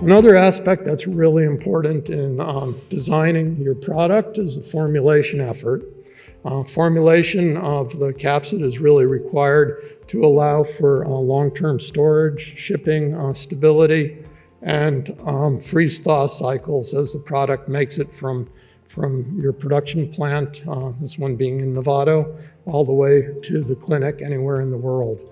Another aspect that's really important in designing your product is the formulation effort. Formulation of the capsid is really required to allow for long-term storage, shipping stability, and freeze-thaw cycles as the product makes it from your production plant, this one being in Novato, all the way to the clinic anywhere in the world.